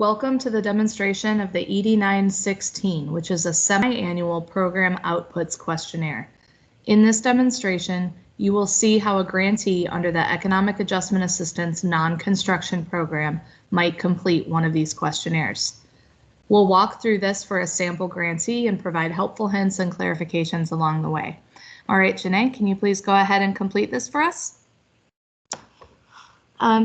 Welcome to the demonstration of the ED-916, which is a semi-annual program outputs questionnaire. In this demonstration, you will see how a grantee under the Economic Adjustment Assistance non-construction program might complete one of these questionnaires. We'll walk through this for a sample grantee and provide helpful hints and clarifications along the way. All right, Janae, can you please go ahead and complete this for us?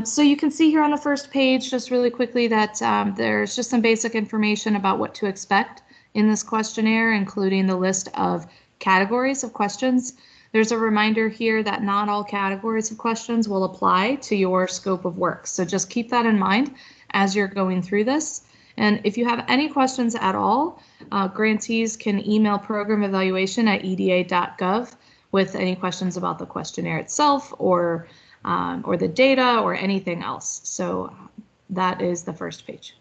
So you can see here on the first page, just really quickly, that there's just some basic information about what to expect in this questionnaire, including the list of categories of questions. There's a reminder here that not all categories of questions will apply to your scope of work. So just keep that in mind as you're going through this. And if you have any questions at all, grantees can email programevaluation@eda.gov with any questions about the questionnaire itself or the data or anything else. So that is the first page.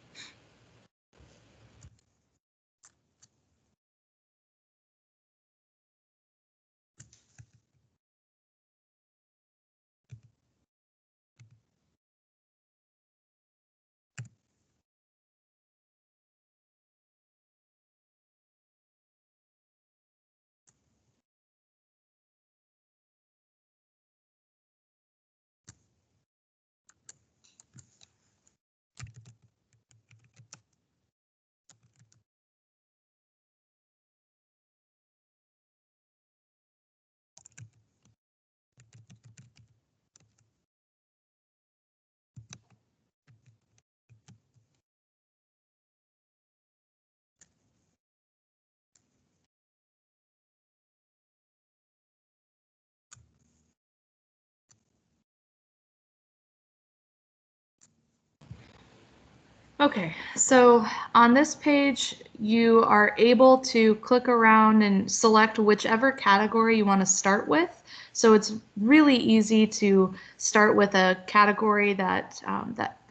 Okay, so on this page, you are able to click around and select whichever category you want to start with. So it's really easy to start with a category that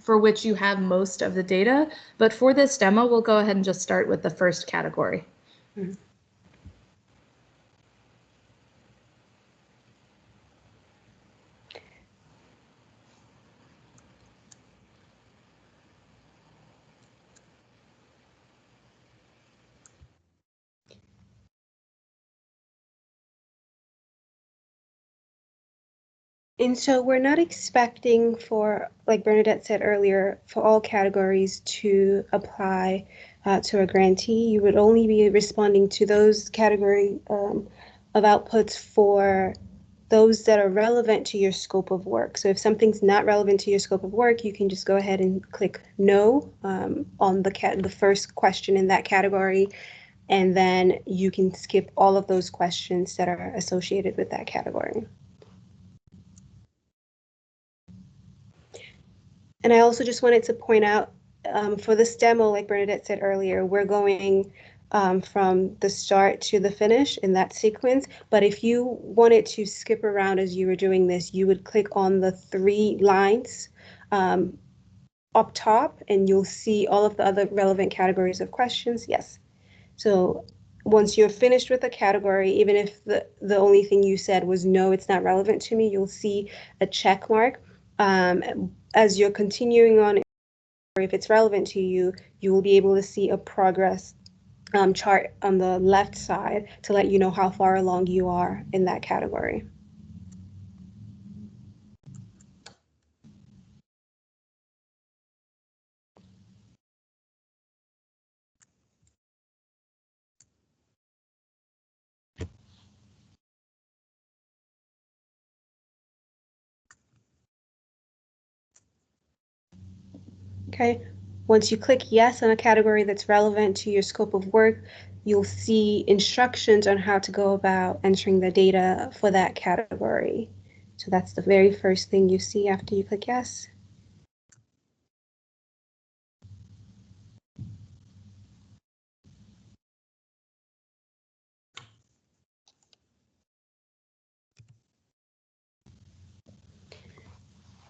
for which you have most of the data. But for this demo, we'll go ahead and just start with the first category. Mm-hmm. And so we're not expecting for, like Bernadette said earlier, for all categories to apply to a grantee. You would only be responding to those category of outputs for those that are relevant to your scope of work. So if something's not relevant to your scope of work, you can just go ahead and click no on the first question in that category, and then you can skip all of those questions that are associated with that category. And I also just wanted to point out for this demo, like Bernadette said earlier, we're going from the start to the finish in that sequence. But if you wanted to skip around as you were doing this, you would click on the 3 lines up top, and you'll see all of the other relevant categories of questions. Yes. So once you're finished with a category, even if the only thing you said was no, it's not relevant to me, you'll see a check mark. As you're continuing on, or if it's relevant to you, you will be able to see a progress chart on the left side to let you know how far along you are in that category. Okay, once you click yes on a category that's relevant to your scope of work, you'll see instructions on how to go about entering the data for that category. So that's the very first thing you see after you click yes.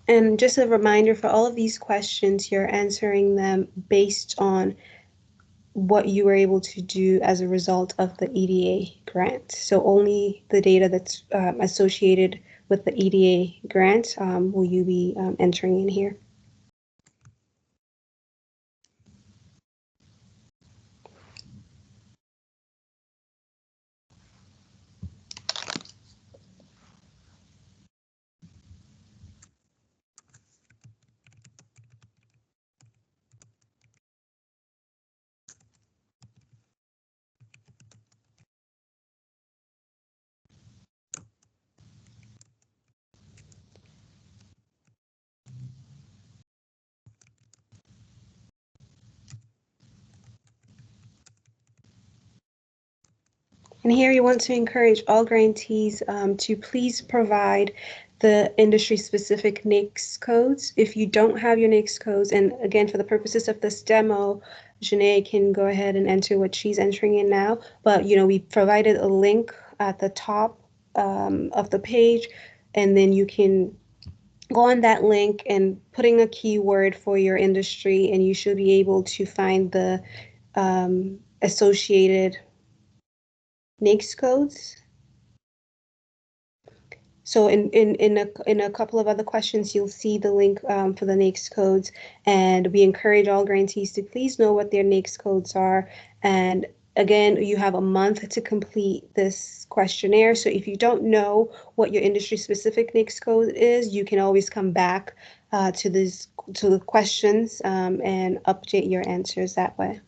And just a reminder, for all of these questions, you're answering them based on what you were able to do as a result of the EDA grant. So only the data that's associated with the EDA grant will you be entering in here. And here you want to encourage all grantees to please provide the industry-specific NAICS codes. If you don't have your NAICS codes, and again, for the purposes of this demo, Janae can go ahead and enter what she's entering in now. But, you know, we provided a link at the top of the page, and then you can go on that link and putting a keyword for your industry, and you should be able to find the associated NAICS codes. So in a couple of other questions, you'll see the link for the NAICS codes, and we encourage all grantees to please know what their NAICS codes are. And again, you have a month to complete this questionnaire. So if you don't know what your industry-specific NAICS code is, you can always come back to the questions and update your answers that way.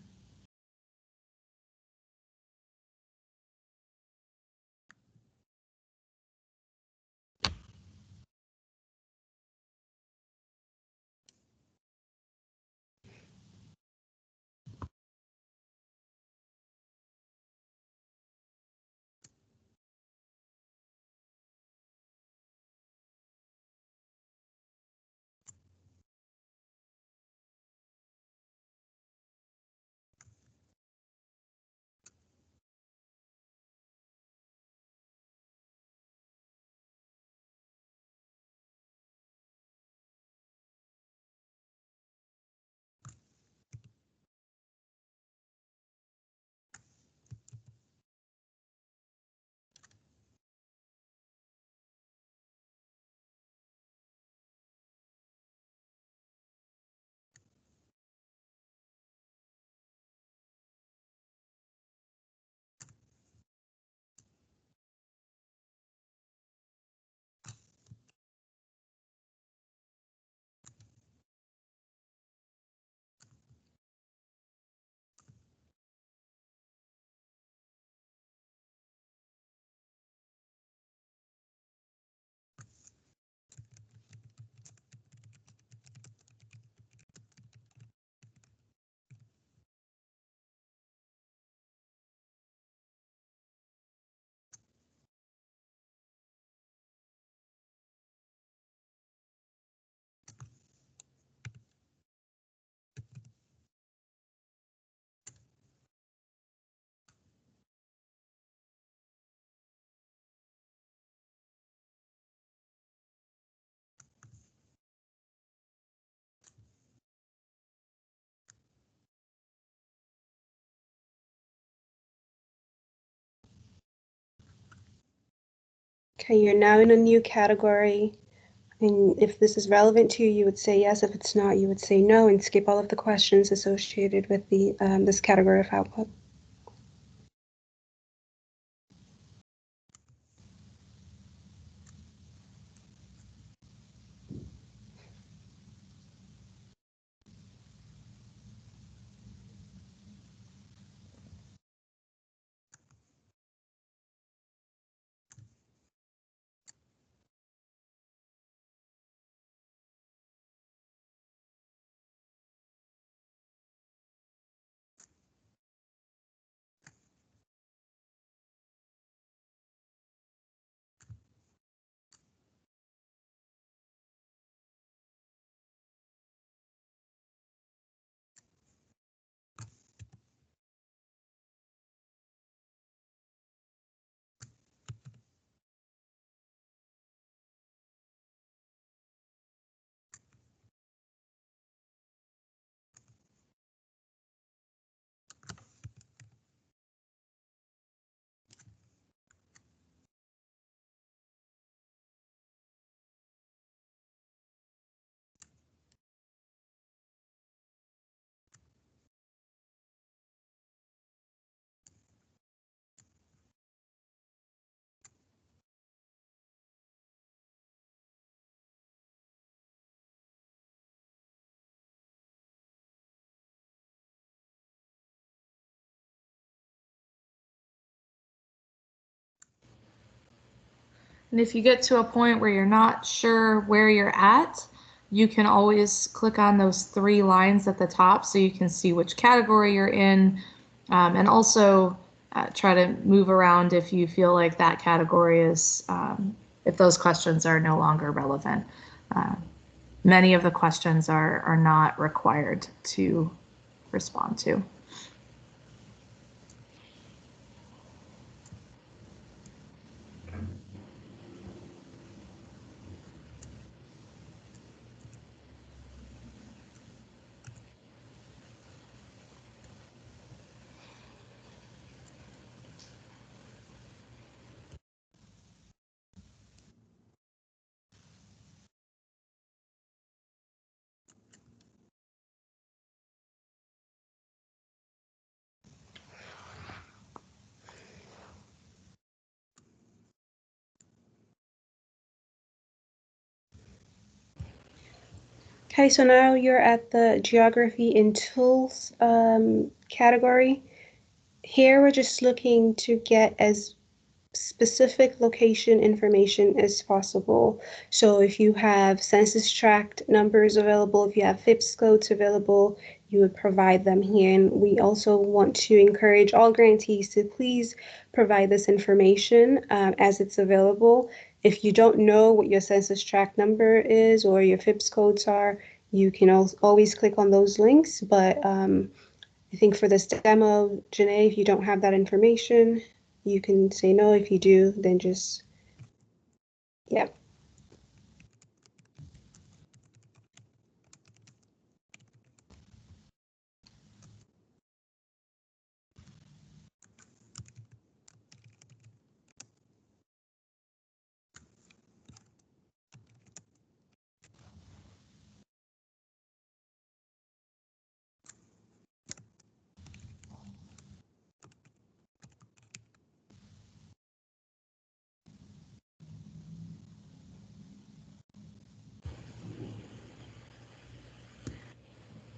Okay, you're now in a new category. And if this is relevant to you, you would say yes. If it's not, you would say no and skip all of the questions associated with the this category of output. And if you get to a point where you're not sure where you're at, you can always click on those 3 lines at the top so you can see which category you're in. And also, try to move around if you feel like that category is, if those questions are no longer relevant. Many of the questions are not required to respond to. Okay, so now you're at the Geography and Tools category. Here we're just looking to get as specific location information as possible. So if you have census tract numbers available, if you have FIPS codes available, you would provide them here. And we also want to encourage all grantees to please provide this information as it's available. If you don't know what your census tract number is or your FIPS codes are, you can always click on those links. But I think for this demo, Janae, if you don't have that information, you can say no. If you do, then just, yeah.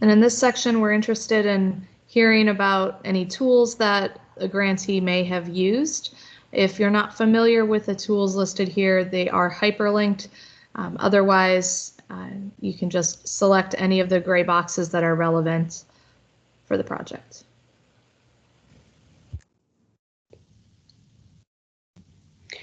And in this section, we're interested in hearing about any tools that a grantee may have used. If you're not familiar with the tools listed here, they are hyperlinked. Otherwise, you can just select any of the gray boxes that are relevant for the project.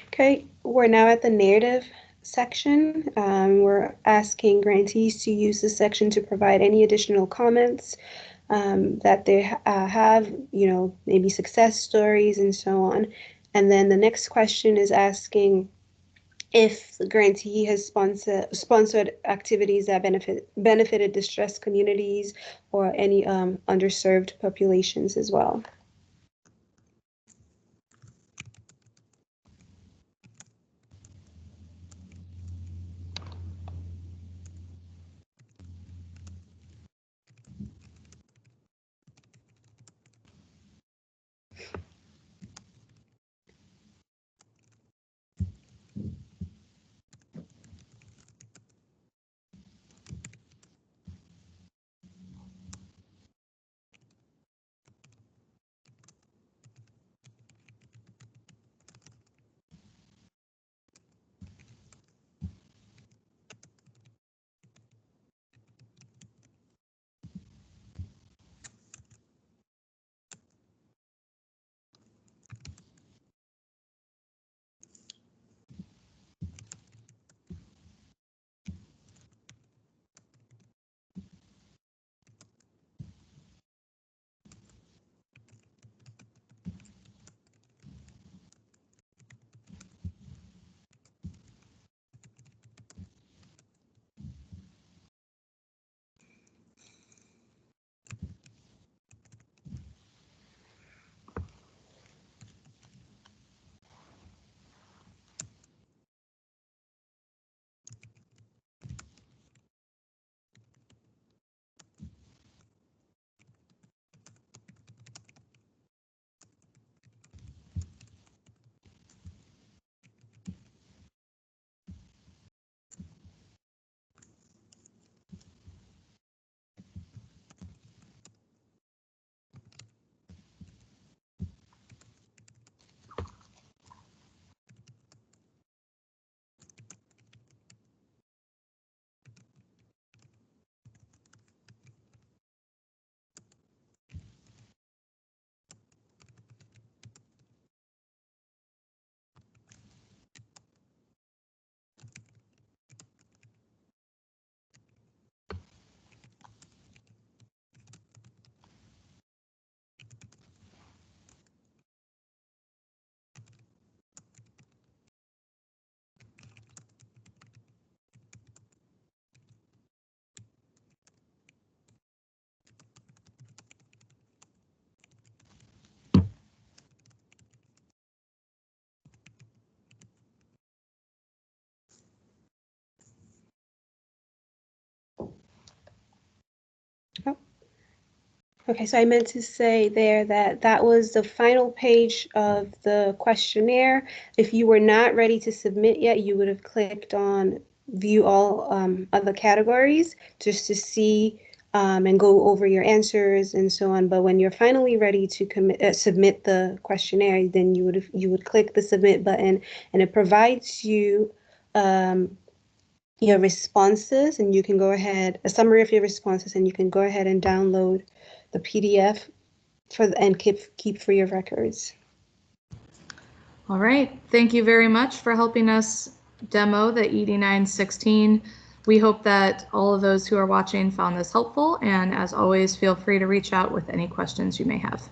Okay, we're now at the narrative section. We're asking grantees to use this section to provide any additional comments that they have, maybe success stories and so on. And then the next question is asking if the grantee has sponsored activities that benefited distressed communities or any underserved populations as well. Okay, so I meant to say there that that was the final page of the questionnaire. If you were not ready to submit yet, you would have clicked on view all other categories just to see and go over your answers and so on. But when you're finally ready to submit the questionnaire, then you would click the submit button, and it provides you your responses, and you can go ahead, a summary of your responses, and you can go ahead and download the PDF and keep for your records. All right, thank you very much for helping us demo the ED-916. We hope that all of those who are watching found this helpful, and as always, feel free to reach out with any questions you may have.